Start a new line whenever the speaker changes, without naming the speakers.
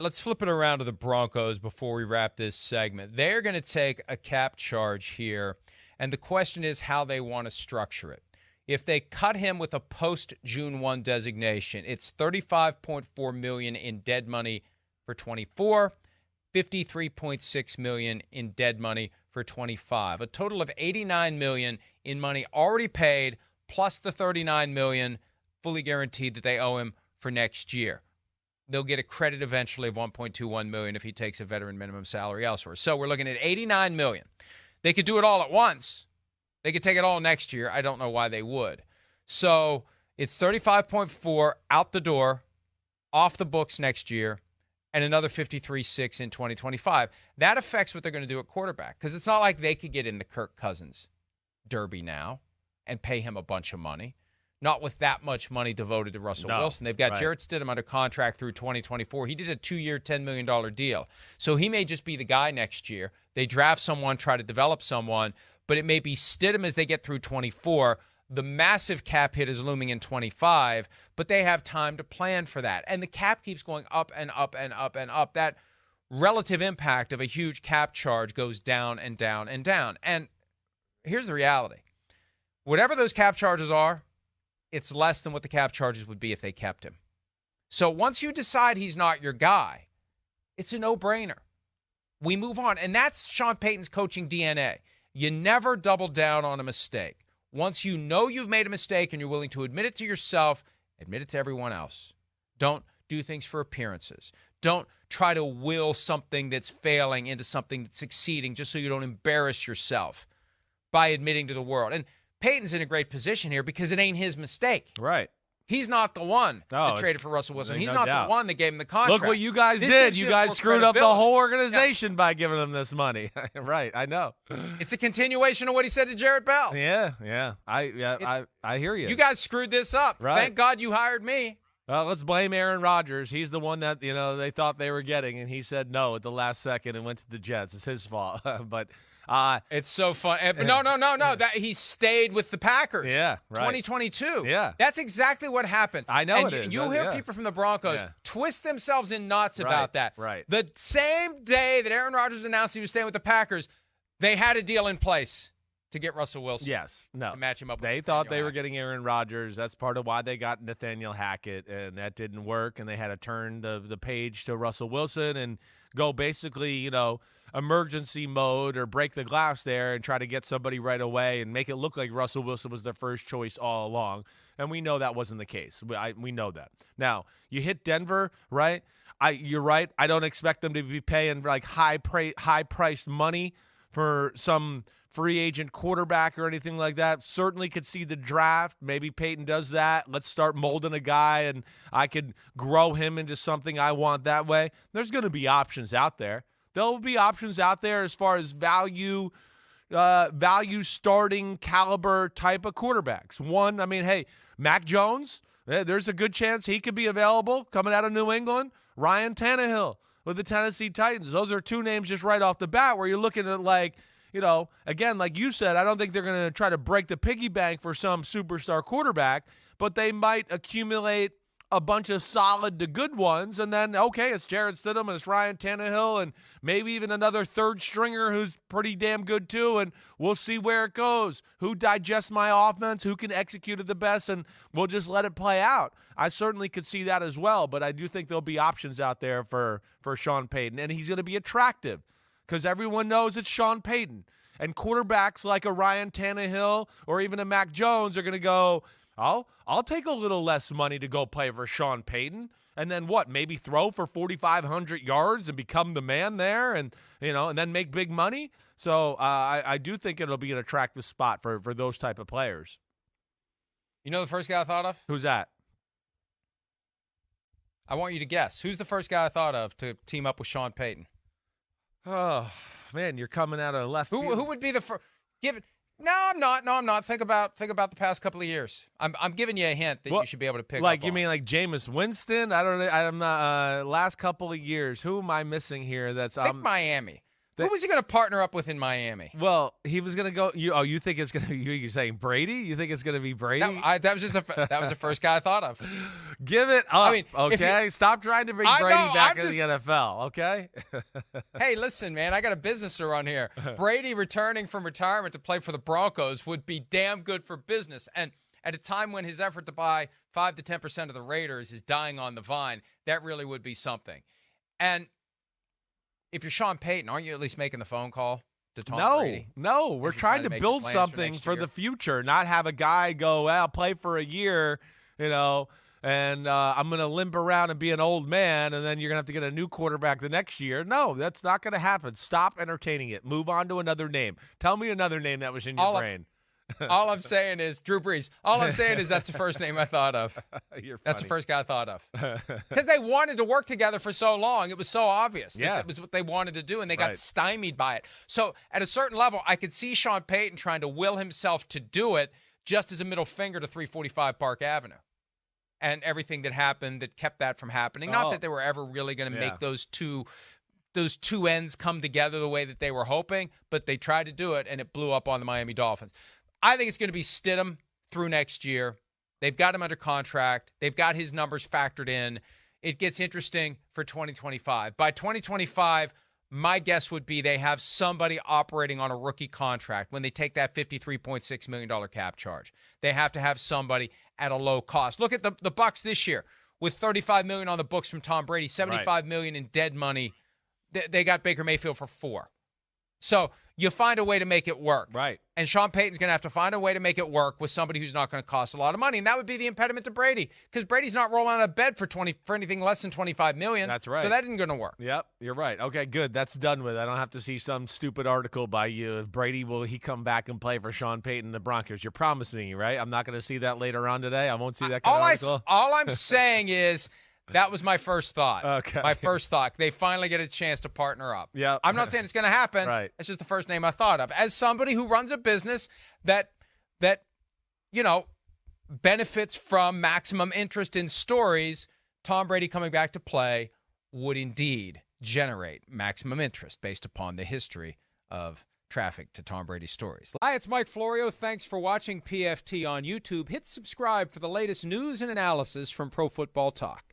Let's flip it around to the Broncos before we wrap this segment. They're going to take a cap charge here, and the question is how they want to structure it. If they cut him with a post-June 1 designation, it's $35.4 million in dead money for 24, $53.6 million in dead money for 25. A total of $89 million in money already paid, plus the $39 million fully guaranteed that they owe him for next year. They'll get a credit eventually of $1.21 million if he takes a veteran minimum salary elsewhere. So we're looking at $89 million. They could do it all at once. They could take it all next year. I don't know why they would. So it's $35.4 out the door, off the books next year, and another $53.6 in 2025. That affects what they're going to do at quarterback, because it's not like they could get in the Kirk Cousins derby now and pay him a bunch of money. Not with that much money devoted to Russell Wilson. They've got Jarrett Stidham under contract through 2024. He did a 2-year, $10 million deal. So he may just be the guy next year. They draft someone, try to develop someone, but it may be Stidham as they get through 24. The massive cap hit is looming in 25, but they have time to plan for that. And the cap keeps going up and up and up and up. That relative impact of a huge cap charge goes down and down and down. And here's the reality. Whatever those cap charges are, it's less than what the cap charges would be if they kept him. So once you decide he's not your guy, it's a no-brainer. We move on. And that's Sean Payton's coaching DNA. You never double down on a mistake. Once you know you've made a mistake and you're willing to admit it to yourself, admit it to everyone else. Don't do things for appearances. Don't try to will something that's failing into something that's succeeding just so you don't embarrass yourself by admitting to the world. And Peyton's in a great position here because it ain't his mistake.
Right.
He's not the one that traded for Russell Wilson. He's not the one that gave him the contract.
Look what you guys did. You guys screwed up the whole organization by giving him this money. Right, I know.
It's a continuation of what he said to Jarrett Bell.
Yeah. I hear you.
You guys screwed this up.
Right.
Thank God you hired me.
Well, let's blame Aaron Rodgers. He's the one that, they thought they were getting, and he said no at the last second and went to the Jets. It's his fault. But
it's so fun. No. That he stayed with the Packers.
Yeah, right.
2022.
Yeah.
That's exactly what happened.
I know
and
it is.
You hear people from the Broncos twist themselves in knots about that.
Right.
The same day that Aaron Rodgers announced he was staying with the Packers, they had a deal in place to get Russell Wilson.
Yes. No.
To match him up.
They thought they were getting Aaron Rodgers. That's part of why they got Nathaniel Hackett, and that didn't work, and they had to turn the page to Russell Wilson and go basically, emergency mode or break the glass there and try to get somebody right away and make it look like Russell Wilson was their first choice all along. And we know that wasn't the case. We know that. Now, you hit Denver, right? You're right. I don't expect them to be paying like high-priced money for some free agent quarterback or anything like that. Certainly could see the draft. Maybe Peyton does that. Let's start molding a guy, and I could grow him into something I want that way. There's going to be options out there. There will be options out there as far as value starting caliber type of quarterbacks. Mac Jones, there's a good chance he could be available coming out of New England. Ryan Tannehill with the Tennessee Titans. Those are two names just right off the bat where you're looking at again, like you said, I don't think they're going to try to break the piggy bank for some superstar quarterback, but they might accumulate a bunch of solid to good ones, and then, it's Jarrett Stidham and it's Ryan Tannehill and maybe even another third stringer who's pretty damn good too, and we'll see where it goes. Who digests my offense, who can execute it the best, and we'll just let it play out. I certainly could see that as well, but I do think there'll be options out there for Sean Payton, and he's going to be attractive because everyone knows it's Sean Payton. And quarterbacks like a Ryan Tannehill or even a Mac Jones are going to go, I'll take a little less money to go play for Sean Payton, and then maybe throw for 4,500 yards and become the man there, and and then make big money. So I do think it'll be an attractive spot for those type of players.
You know the first guy I thought of?
Who's that?
I want you to guess. Who's the first guy I thought of to team up with Sean Payton?
Oh man, you're coming out of left field.
Who would be the first? No, I'm not. Think about the past couple of years. I'm giving you a hint that you should be able to pick up
you mean like Jameis Winston? I don't know. I'm not. Last couple of years, who am I missing here?
Pick Miami. Who was he going to partner up with in Miami?
Well, he was going to go. You think it's going to be? You're saying Brady? You think it's going to be Brady?
That was just that was the first guy I thought of.
Give it up. I mean, okay. Stop trying to bring Brady back into the NFL. Okay.
Hey, listen, man. I got a business to run here. Brady returning from retirement to play for the Broncos would be damn good for business. And at a time when his effort to buy 5 to 10% of the Raiders is dying on the vine, that really would be something. And if you're Sean Payton, aren't you at least making the phone call to Tom Brady?
No, we're trying to build something for the future, not have a guy go, well, play for a year, and I'm going to limp around and be an old man, and then you're going to have to get a new quarterback the next year. No, that's not going to happen. Stop entertaining it. Move on to another name. Tell me another name that was in your brain.
All I'm saying is Drew Brees. All I'm saying is that's the first name I thought of. That's the first guy I thought of. Because they wanted to work together for so long. It was so obvious that was what they wanted to do, and they got stymied by it. So at a certain level, I could see Sean Payton trying to will himself to do it just as a middle finger to 345 Park Avenue and everything that happened that kept that from happening. Not that they were ever really going to make those two ends come together the way that they were hoping, but they tried to do it, and it blew up on the Miami Dolphins. I think it's going to be Stidham through next year. They've got him under contract. They've got his numbers factored in. It gets interesting for 2025. By 2025, my guess would be they have somebody operating on a rookie contract when they take that $53.6 million cap charge. They have to have somebody at a low cost. Look at the Bucs this year with $35 million on the books from Tom Brady, $75 million in dead money. They got Baker Mayfield for $4 million. So you find a way to make it work.
Right.
And Sean Payton's going to have to find a way to make it work with somebody who's not going to cost a lot of money. And that would be the impediment to Brady, because Brady's not rolling out of bed for anything less than $25 million.
That's right.
So that isn't going to work.
Yep, you're right. Okay, good. That's done with. I don't have to see some stupid article by you. If Brady, will he come back and play for Sean Payton and the Broncos? You're promising me, right? I'm not going to see that later on today. I won't see that kind of article.
All I'm saying is that was my first thought.
Okay.
My first thought. They finally get a chance to partner up.
Yeah.
I'm not saying it's going to happen.
Right.
It's just the first name I thought of. As somebody who runs a business that benefits from maximum interest in stories, Tom Brady coming back to play would indeed generate maximum interest based upon the history of traffic to Tom Brady's stories. Hi, it's Mike Florio. Thanks for watching PFT on YouTube. Hit subscribe for the latest news and analysis from Pro Football Talk.